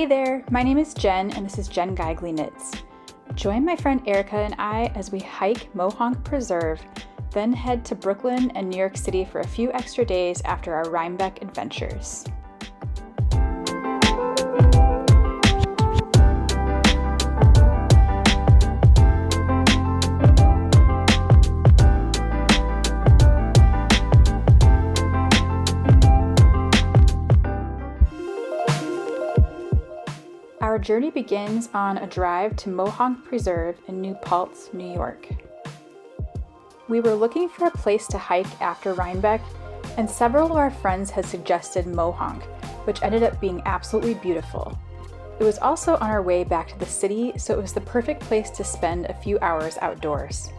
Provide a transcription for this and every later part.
Hey there, my name is Jen and this is Jen Geigley Knits. Join my friend Erica and I as we hike Mohonk Preserve, then head to Brooklyn and New York City for a few extra days after our Rhinebeck adventures. Our journey begins on a drive to Mohonk Preserve in New Paltz, New York. We were looking for a place to hike after Rhinebeck, and several of our friends had suggested Mohonk, which ended up being absolutely beautiful. It was also on our way back to the city, so it was the perfect place to spend a few hours outdoors.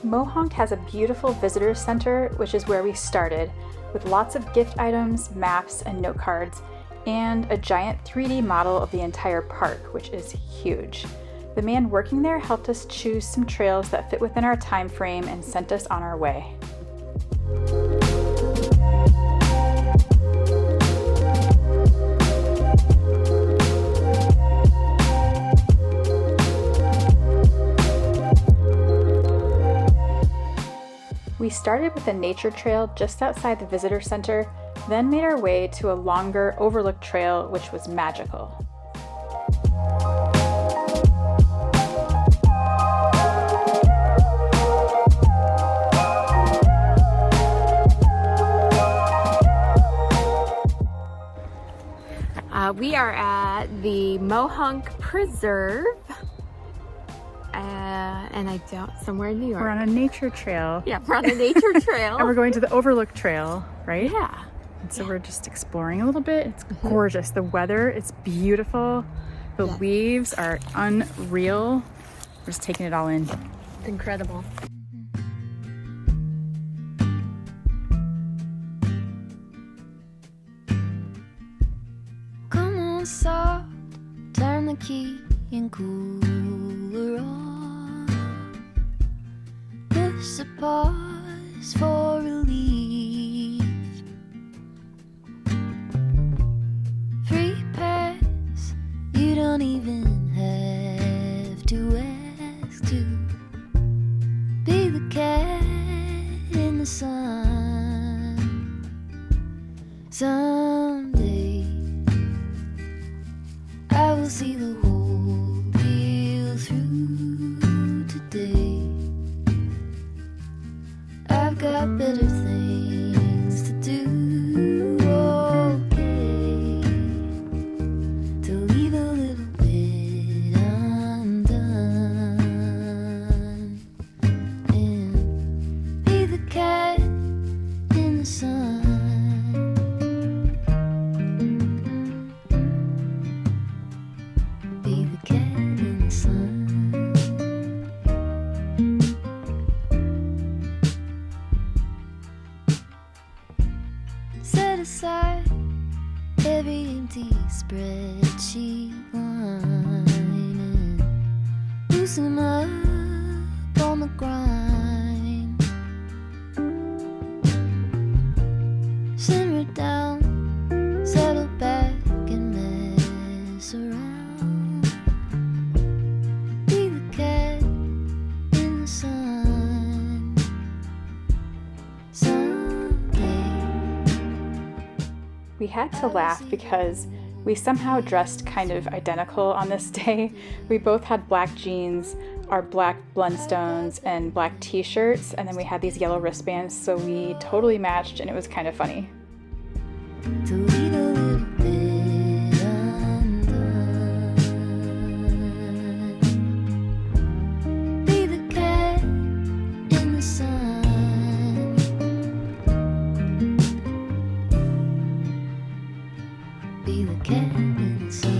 Mohonk has a beautiful visitor center, which is where we started, with lots of gift items, maps, and note cards, and a giant 3D model of the entire park, which is huge. The man working there helped us choose some trails that fit within our time frame and sent us on our way. We started with a nature trail just outside the visitor center, then made our way to a longer overlook trail, which was magical. We are at the Mohonk Preserve, somewhere in New York. We're on a nature trail. Yeah, we're on a nature trail. And we're going to the overlook trail, right? Yeah. And so we're just exploring a little bit. It's gorgeous. The weather, it's beautiful. The leaves are unreal. We're just taking it all in. It's incredible. Come on, soft, turn the key and cooler on. Push the pause for relief. Free pass, you don't even have to ask to be the cat in the sun. Someday I will see the whole deal through. Today I've got better things to do. Okay, to leave a little bit undone and be the cat in the sun. Be the cat in the sun. Set aside every empty spreadsheet line and loosen up on the grind. Simmer down, settle back and mess around. Be the cat in the sun. Someday. We had to laugh because we somehow dressed kind of identical on this day. We both had black jeans, our black Blundstones, and black t-shirts, and then we had these yellow wristbands, so we totally matched, and it was kind of funny. To leave a little bit undone. Be the cat in the sun. Be the cat in the sun.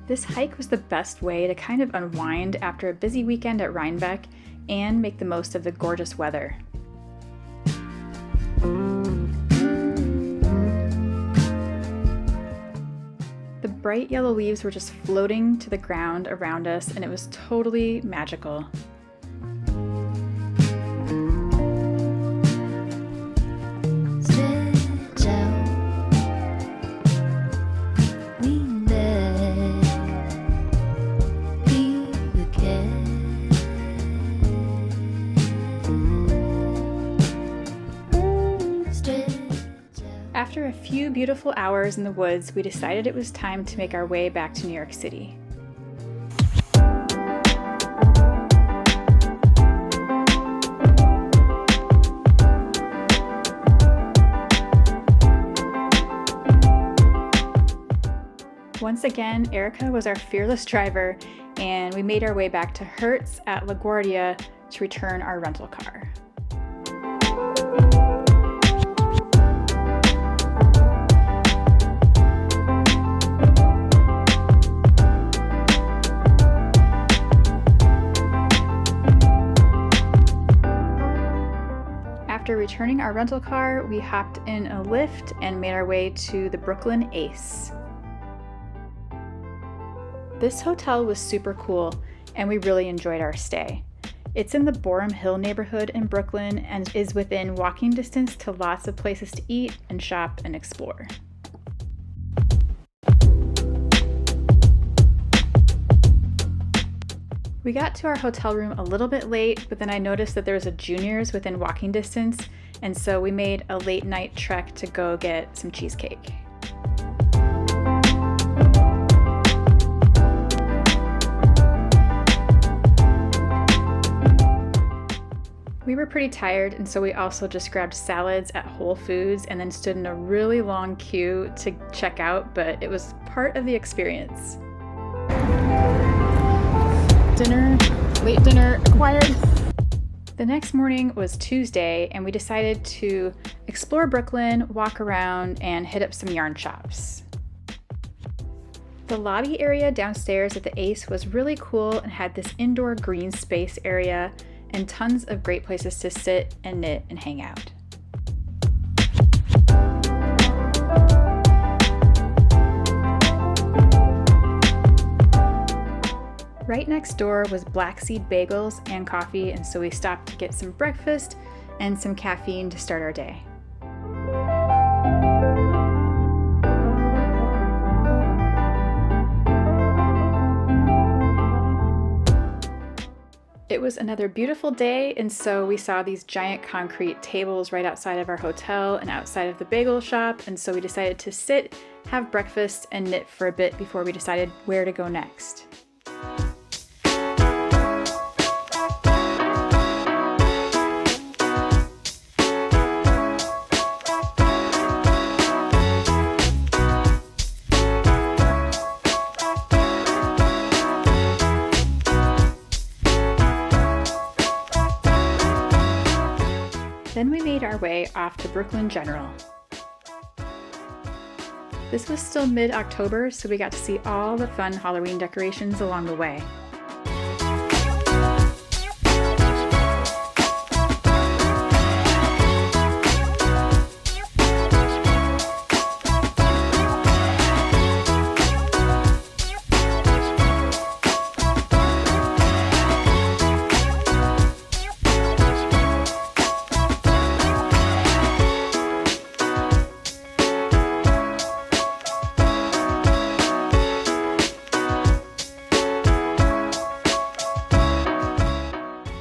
This hike was the best way to kind of unwind after a busy weekend at Rhinebeck and make the most of the gorgeous weather. The bright yellow leaves were just floating to the ground around us, and it was totally magical. Stretch out, lean back, be the cat. Stretch out. After a few beautiful hours in the woods, we decided it was time to make our way back to New York City. Once again, Erica was our fearless driver, and we made our way back to Hertz at LaGuardia to return our rental car. After returning our rental car, we hopped in a Lyft and made our way to the Brooklyn Ace. This hotel was super cool, and we really enjoyed our stay. It's in the Boerum Hill neighborhood in Brooklyn and is within walking distance to lots of places to eat and shop and explore. We got to our hotel room a little bit late, but then I noticed that there was a Junior's within walking distance, and so we made a late night trek to go get some cheesecake. We were pretty tired, and so we also just grabbed salads at Whole Foods and then stood in a really long queue to check out, but it was part of the experience. Late dinner acquired. The next morning was Tuesday, and we decided to explore Brooklyn, walk around, and hit up some yarn shops. The lobby area downstairs at the Ace was really cool and had this indoor green space area and tons of great places to sit and knit and hang out. Right next door was Black Seed Bagels and coffee, and so we stopped to get some breakfast and some caffeine to start our day. It was another beautiful day, and so we saw these giant concrete tables right outside of our hotel and outside of the bagel shop, and so we decided to sit, have breakfast, and knit for a bit before we decided where to go next. Then we made our way off to Brooklyn General. This was still mid-October, so we got to see all the fun Halloween decorations along the way.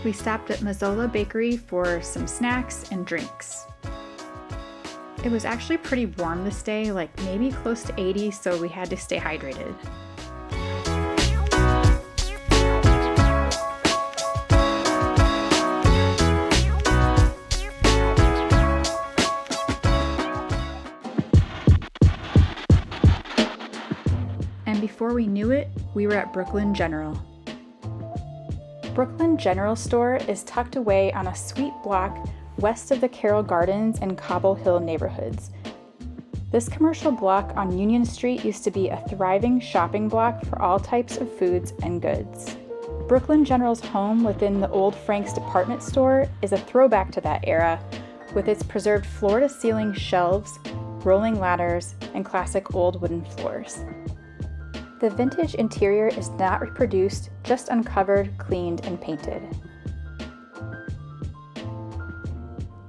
We stopped at Mazzola Bakery for some snacks and drinks. It was actually pretty warm this day, like maybe close to 80, so we had to stay hydrated. And before we knew it, we were at Brooklyn General. Brooklyn General Store is tucked away on a sweet block west of the Carroll Gardens and Cobble Hill neighborhoods. This commercial block on Union Street used to be a thriving shopping block for all types of foods and goods. Brooklyn General's home within the old Frank's department store is a throwback to that era, with its preserved floor-to-ceiling shelves, rolling ladders, and classic old wooden floors. The vintage interior is not reproduced, just uncovered, cleaned, and painted.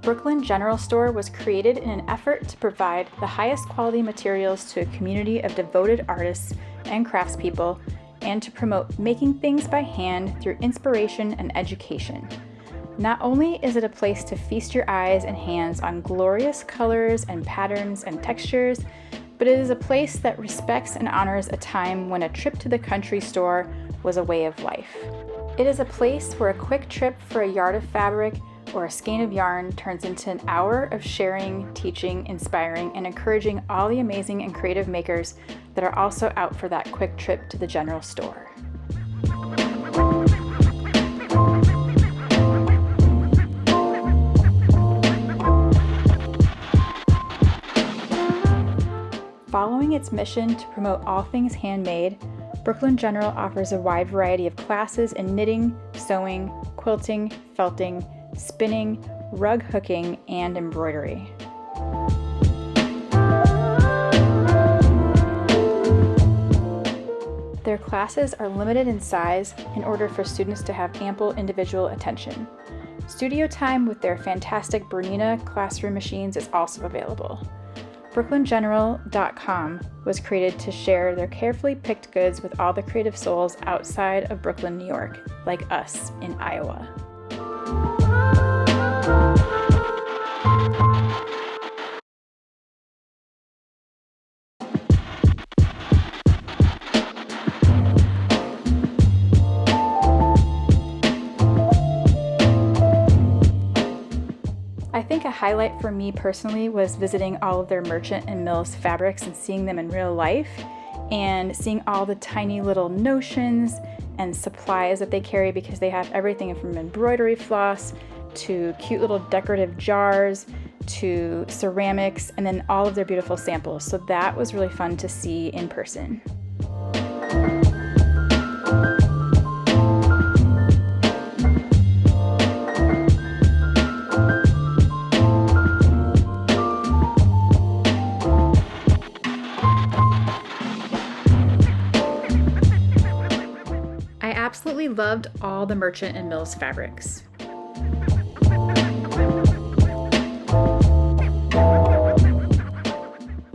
Brooklyn General Store was created in an effort to provide the highest quality materials to a community of devoted artists and craftspeople, and to promote making things by hand through inspiration and education. Not only is it a place to feast your eyes and hands on glorious colors and patterns and textures, but it is a place that respects and honors a time when a trip to the country store was a way of life. It is a place where a quick trip for a yard of fabric or a skein of yarn turns into an hour of sharing, teaching, inspiring, and encouraging all the amazing and creative makers that are also out for that quick trip to the general store. Following its mission to promote all things handmade, Brooklyn General offers a wide variety of classes in knitting, sewing, quilting, felting, spinning, rug hooking, and embroidery. Their classes are limited in size in order for students to have ample individual attention. Studio time with their fantastic Bernina classroom machines is also available. BrooklynGeneral.com was created to share their carefully picked goods with all the creative souls outside of Brooklyn, New York, like us in Iowa. I think a highlight for me personally was visiting all of their Merchant and Mills fabrics and seeing them in real life, and seeing all the tiny little notions and supplies that they carry, because they have everything from embroidery floss to cute little decorative jars to ceramics, and then all of their beautiful samples. So that was really fun to see in person. I absolutely loved all the Merchant and Mills fabrics.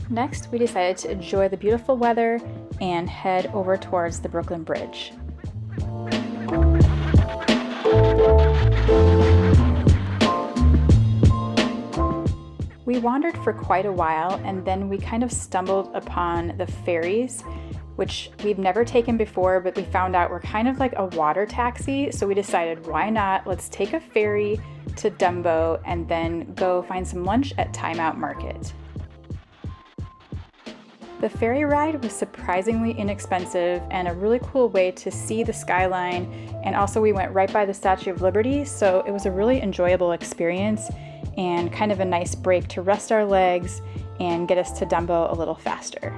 Next, we decided to enjoy the beautiful weather and head over towards the Brooklyn Bridge. We wandered for quite a while, and then we kind of stumbled upon the ferries, which we've never taken before, but we found out were kind of like a water taxi. So we decided, why not? Let's take a ferry to Dumbo and then go find some lunch at Time Out Market. The ferry ride was surprisingly inexpensive and a really cool way to see the skyline, and also we went right by the Statue of Liberty, so it was a really enjoyable experience and kind of a nice break to rest our legs and get us to Dumbo a little faster.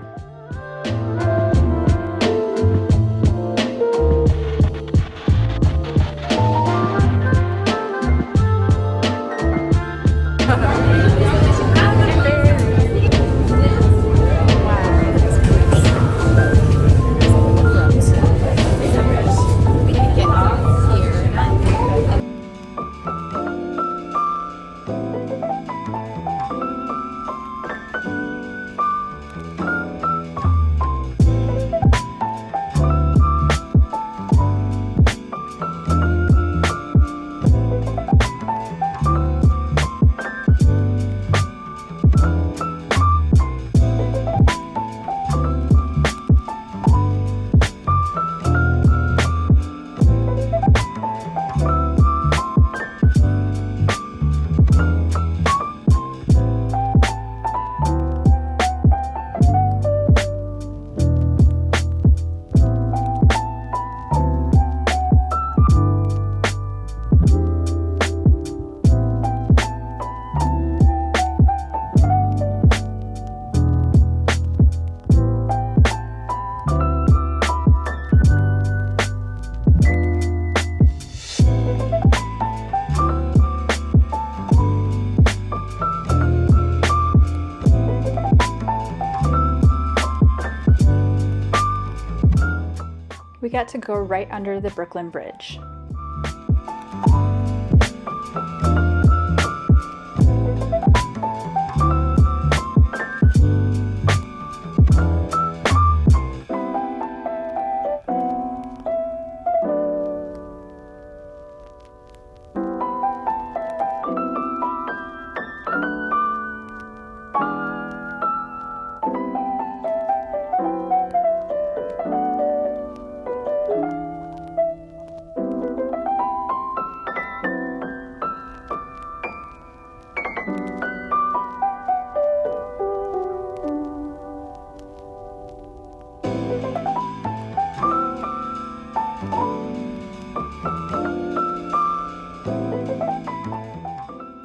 got to go right under the Brooklyn Bridge.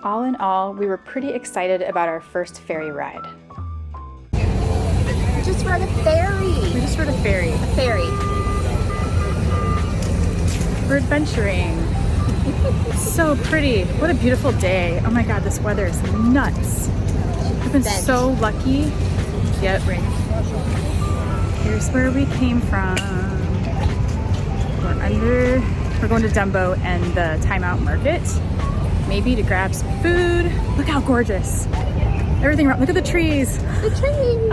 All in all, we were pretty excited about our first ferry ride. We just rode a ferry. We just rode a ferry. A ferry. We're adventuring. So pretty. What a beautiful day. Oh my god, this weather is nuts. We've been so lucky. Yeah, it rains. Here's where we came from. We're going to Dumbo and the Time Out Market. Maybe to grab some food. Look how gorgeous. Everything around. Look at the trees. The trees.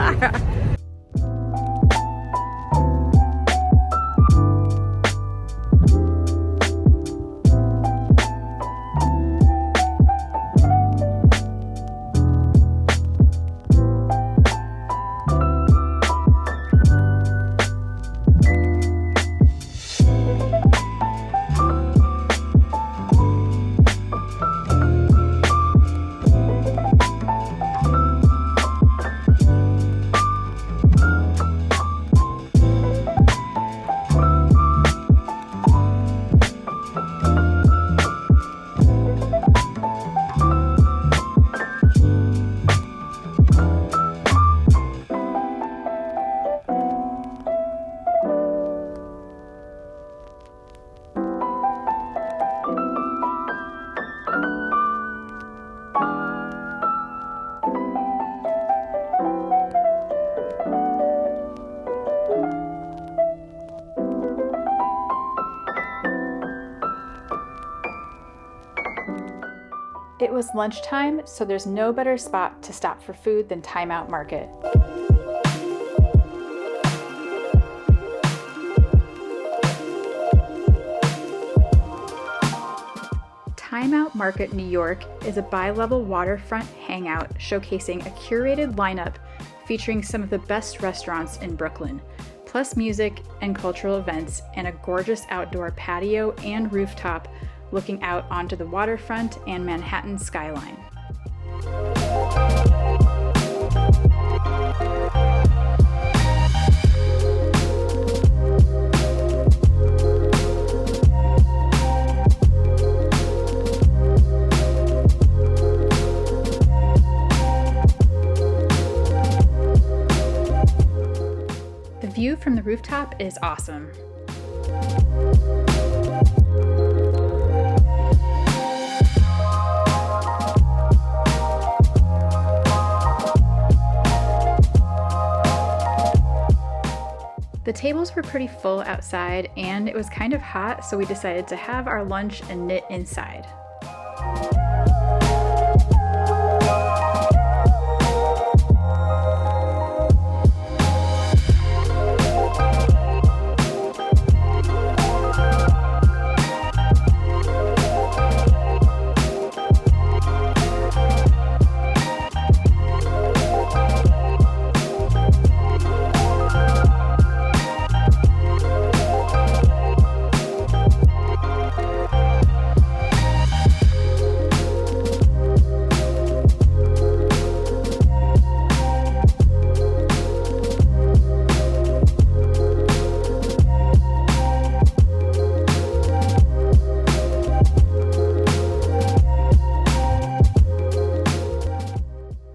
It was lunchtime, so there's no better spot to stop for food than Time Out Market. Time Out Market New York is a bi-level waterfront hangout showcasing a curated lineup featuring some of the best restaurants in Brooklyn, plus music and cultural events, and a gorgeous outdoor patio and rooftop looking out onto the waterfront and Manhattan skyline. The view from the rooftop is awesome. The tables were pretty full outside and it was kind of hot, so we decided to have our lunch and knit inside.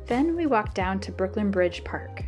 Then we walked down to Brooklyn Bridge Park.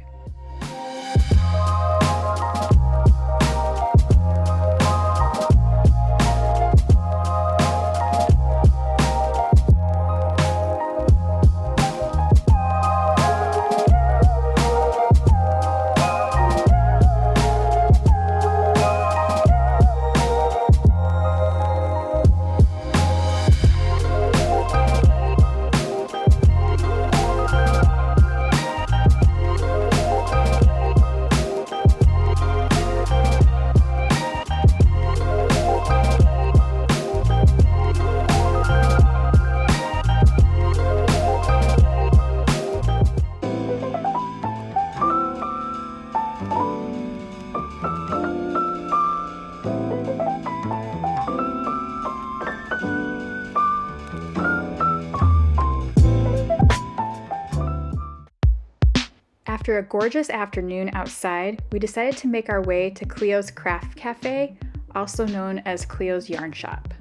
After a gorgeous afternoon outside, we decided to make our way to Cleo's Craft Cafe, also known as Cleo's Yarn Shop.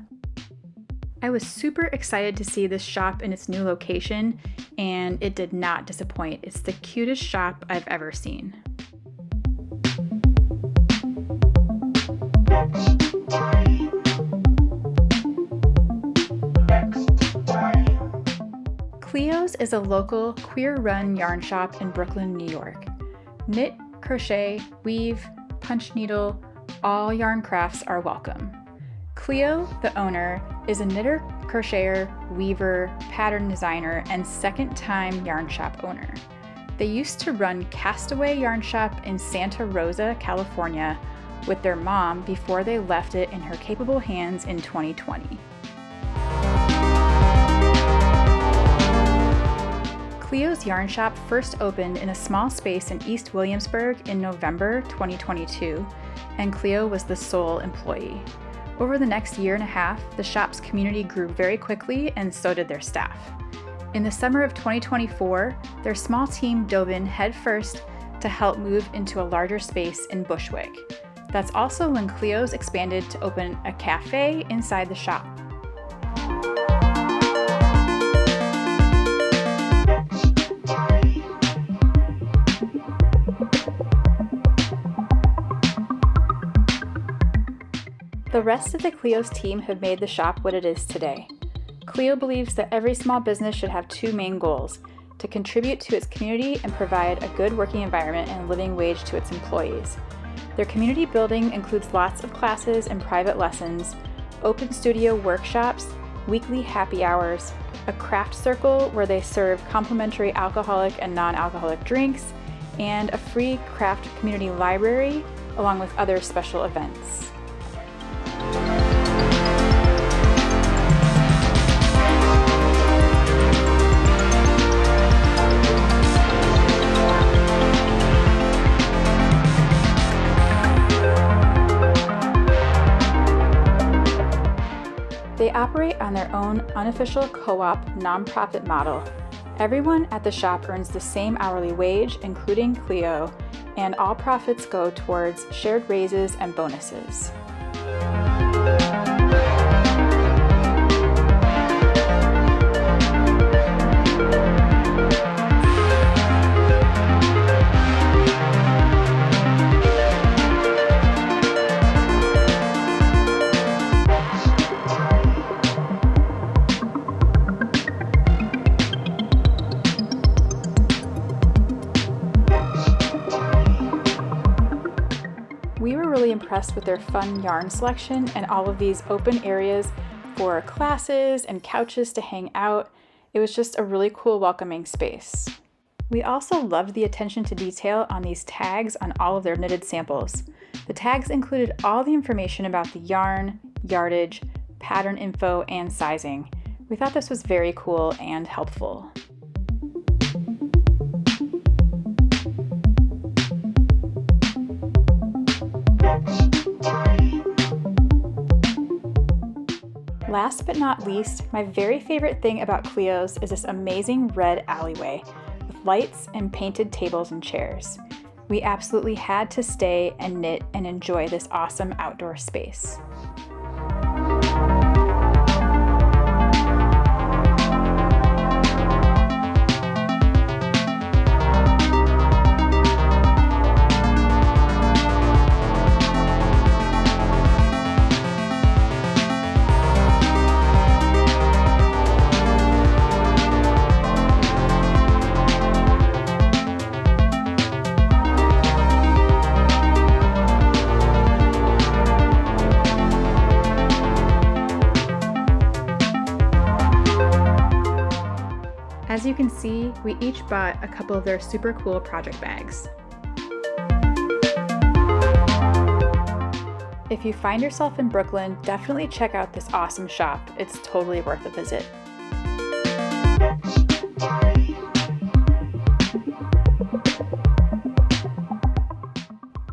I was super excited to see this shop in its new location, and it did not disappoint. It's the cutest shop I've ever seen. Cleo's is a local, queer-run yarn shop in Brooklyn, New York. Knit, crochet, weave, punch needle, all yarn crafts are welcome. Cleo, the owner, is a knitter, crocheter, weaver, pattern designer, and second-time yarn shop owner. They used to run Castaway Yarn Shop in Santa Rosa, California, with their mom before they left it in her capable hands in 2020. Cleo's Yarn Shop first opened in a small space in East Williamsburg in November 2022, and Cleo was the sole employee. Over the next year and a half, the shop's community grew very quickly, and so did their staff. In the summer of 2024, their small team dove in headfirst to help move into a larger space in Bushwick. That's also when Cleo's expanded to open a cafe inside the shop. The rest of the Cleo's team have made the shop what it is today. Cleo believes that every small business should have two main goals: to contribute to its community and provide a good working environment and living wage to its employees. Their community building includes lots of classes and private lessons, open studio workshops, weekly happy hours, a craft circle where they serve complimentary alcoholic and non-alcoholic drinks, and a free craft community library, along with other special events. They operate on their own unofficial co-op nonprofit model. Everyone at the shop earns the same hourly wage, including Cleo, and all profits go towards shared raises and bonuses. We were really impressed with their fun yarn selection and all of these open areas for classes and couches to hang out. It was just a really cool, welcoming space. We also loved the attention to detail on these tags on all of their knitted samples. The tags included all the information about the yarn, yardage, pattern info, and sizing. We thought this was very cool and helpful. Last but not least, my very favorite thing about Cleo's is this amazing red alleyway with lights and painted tables and chairs. We absolutely had to stay and knit and enjoy this awesome outdoor space. As you can see, we each bought a couple of their super cool project bags. If you find yourself in Brooklyn, definitely check out this awesome shop. It's totally worth a visit.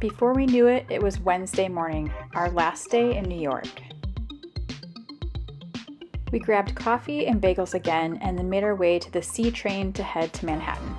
Before we knew it, it was Wednesday morning, our last day in New York. We grabbed coffee and bagels again and then made our way to the C train to head to Manhattan.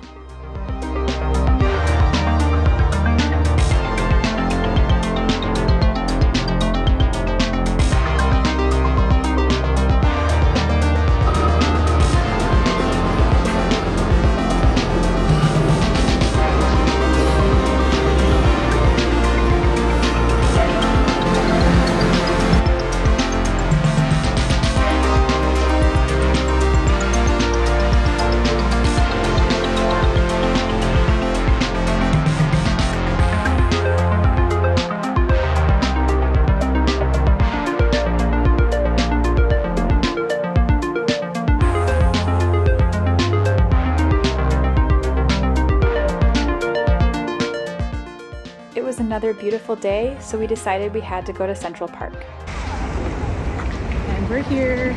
was another beautiful day, so we decided we had to go to Central Park. And we're here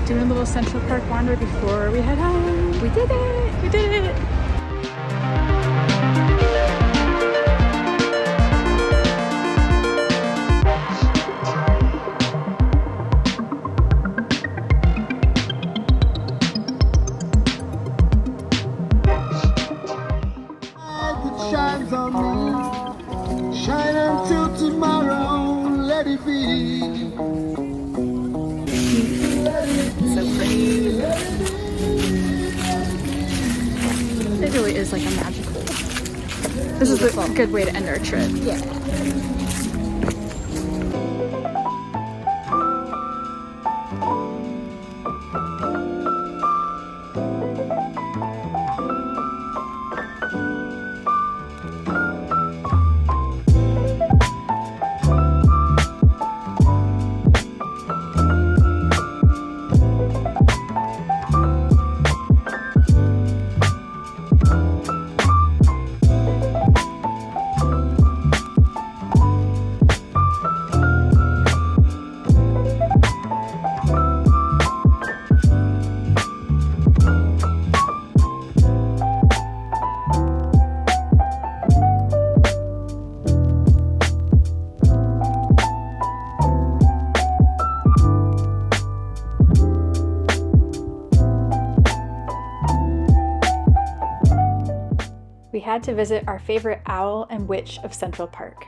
doing a little Central Park wander before we head home. We did it! We did it! Shines on me, shine until tomorrow, let it be. So pretty. It really is like a magical. This is a good way to end our trip. Yeah. We had to visit our favorite owl and witch of Central Park.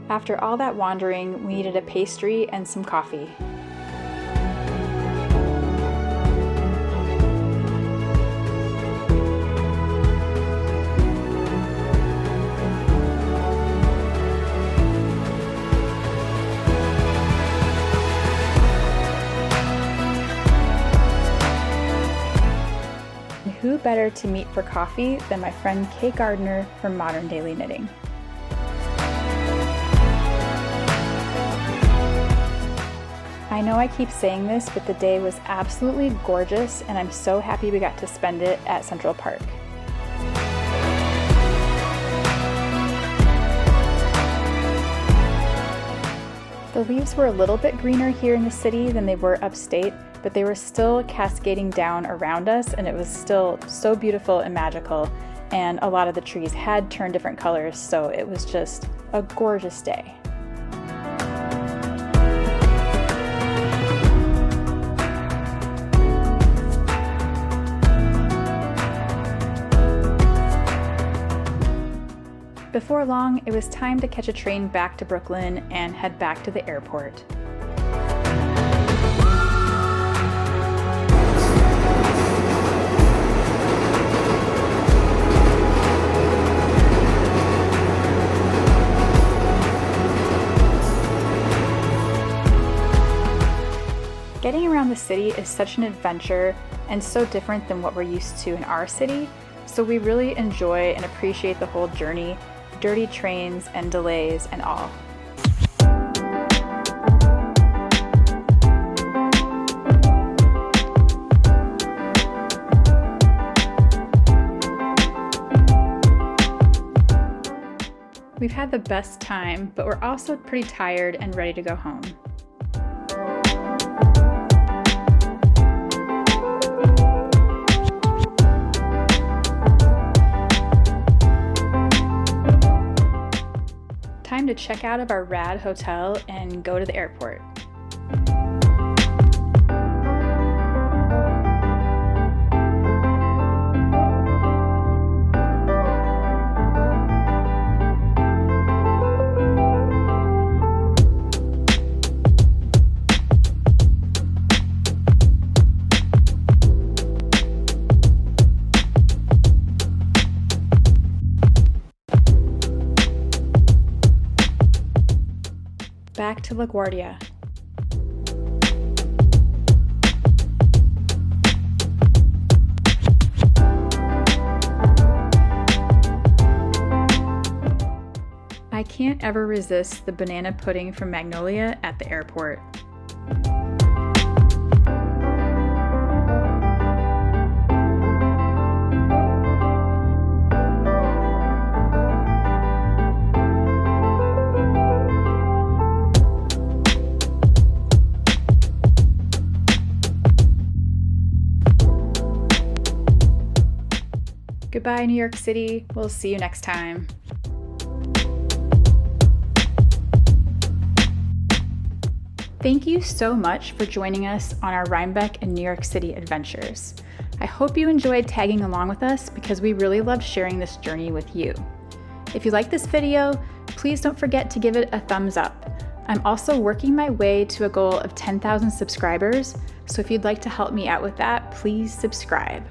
After all that wandering, we needed a pastry and some coffee. And who better to meet for coffee than my friend Kay Gardiner from Modern Daily Knitting. I know I keep saying this, but the day was absolutely gorgeous, and I'm so happy we got to spend it at Central Park. The leaves were a little bit greener here in the city than they were upstate, but they were still cascading down around us, and it was still so beautiful and magical, and a lot of the trees had turned different colors, so it was just a gorgeous day. Before long, it was time to catch a train back to Brooklyn and head back to the airport. Getting around the city is such an adventure and so different than what we're used to in our city, so we really enjoy and appreciate the whole journey, dirty trains and delays and all. We've had the best time, but we're also pretty tired and ready to go home. Time to check out of our rad hotel and go to the airport. Back to LaGuardia. I can't ever resist the banana pudding from Magnolia at the airport. Goodbye, New York City. We'll see you next time. Thank you so much for joining us on our Rhinebeck and New York City adventures. I hope you enjoyed tagging along with us because we really loved sharing this journey with you. If you like this video, please don't forget to give it a thumbs up. I'm also working my way to a goal of 10,000 subscribers, so if you'd like to help me out with that, please subscribe.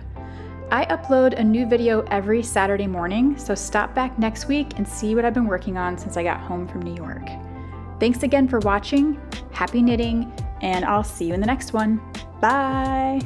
I upload a new video every Saturday morning, so stop back next week and see what I've been working on since I got home from New York. Thanks again for watching, happy knitting, and I'll see you in the next one. Bye!